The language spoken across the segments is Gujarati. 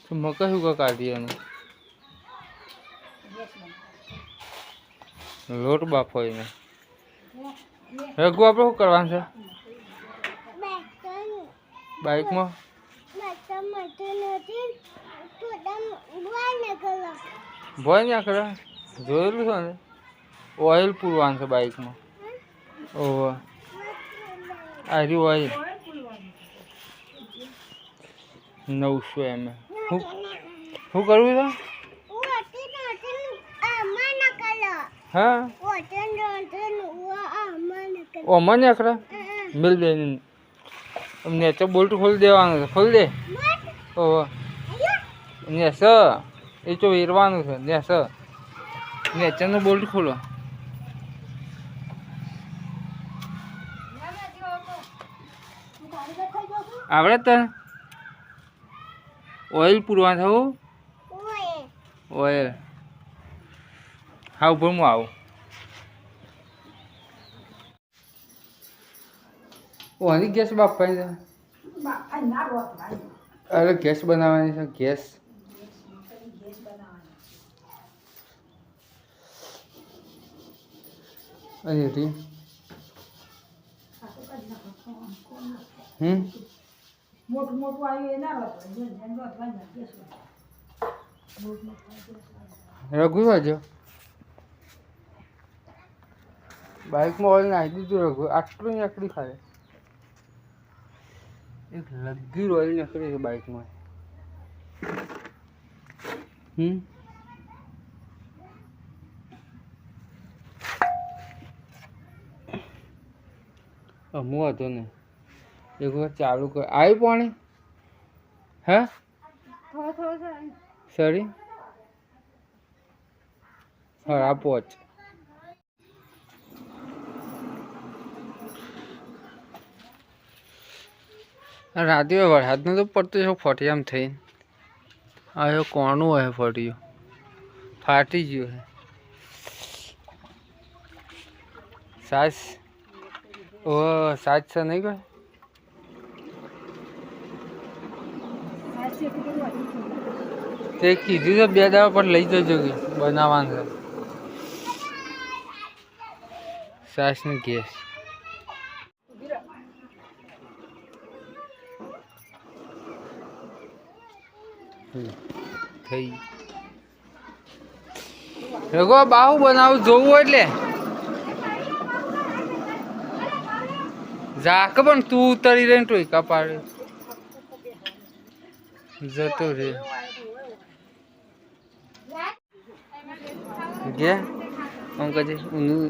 તો મકા શું કાઢીએ એનો લોટ બાફો એને રઘુ આપણે શું કરવાનું છે બાઇકમાં ભોય ના કરે જોયેલું છે ને ઓઇલ પૂરવાનું છે બાઇકમાં ઓહો આ રહ્યું ઓઇલ 900 ml શું કરવું છે હા ઓમાં નાખરા મિલ દે અમને તો બોલ્ટ ખોલી દેવાનું છે ખોલી દે ઓહો નેસ એ તો વેરવાનું છે નેસ નેચરનું બોલ્ટ ખોલો આવડે તને ઓઇલ પૂરવાનું થવું ઓઇલ હા ઉપર હું આવું ઓની ગેસ બાફવાની છે અરે ગેસ બનાવવાની છે ગેસ અહીંથી મોટું મોટું આવ્યું એ ના રઘુ વાજો બાઇકમાં ઓઇલ નાખી દીધું રઘુ આટલું નીકળી ખાલે એક લગી ઓઇલ નીકળી છે બાઇકમાં અમું હતો ને એક વખત ચાલુ કર આવી પાણી હા સરી હા પહોંચ રાતે વરસાદનું તો પડતું છે ફટિયામ થઈને આ કોણું હોય ફટ્યું ફાટી ગયું હે સાસ ઓ સાચ છે નહીં કોઈ તે કીધું તો 2 દાડા પર લઈ જજો કે બનાવવાનું છે સાસ ને ગેસ થઈ રઘુ બાહુ બનાવું જોવું એટલે ઝાક પણ તું ઉતરી રહીને ટોયકા પાડે જતો રે ગયા આમ કહે ઊનું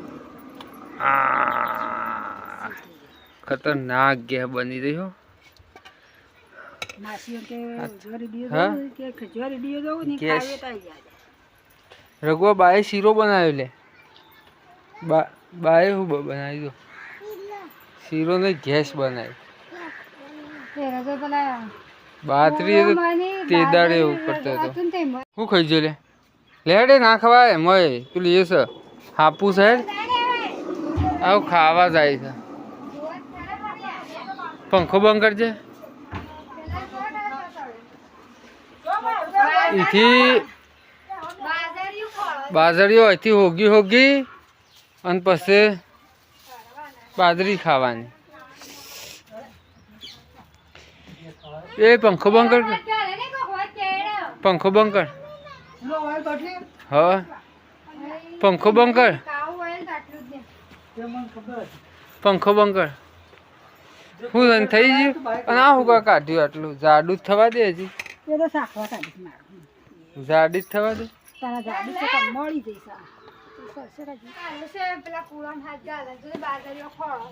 ખતરનાક ગયા બની રહ્યો રઘુआ બાએ શીરો બનાવ્યો લે બાએ શું બનાવી દો શીરો ને ગેસ બનાવી બાતરી તે દાડે એવું કરતો હતો શું ખાઈ જો લે લેડે ના ખવાય મય પેલું એ છે હાપુસ હે આવું ખાવા જાય છે પંખો બંધ કરજે એથી બાજરીઓ અહીંથી હોગી હોગી અને પછી બાજરી ખાવાની એ પંખો બંધ કર પંખો બંધ કર હા પંખો બંધ કર પંખો બંધ કર હું થઈ ગયું અને આ હું કાઢ્યું આટલું જાડું જ થવા દે હજી જાડી જ થવા દે તારા જાડી તો મળી જઈશ પેલા કુળમ હાથ ગાલે બાજરીઓ ખોળો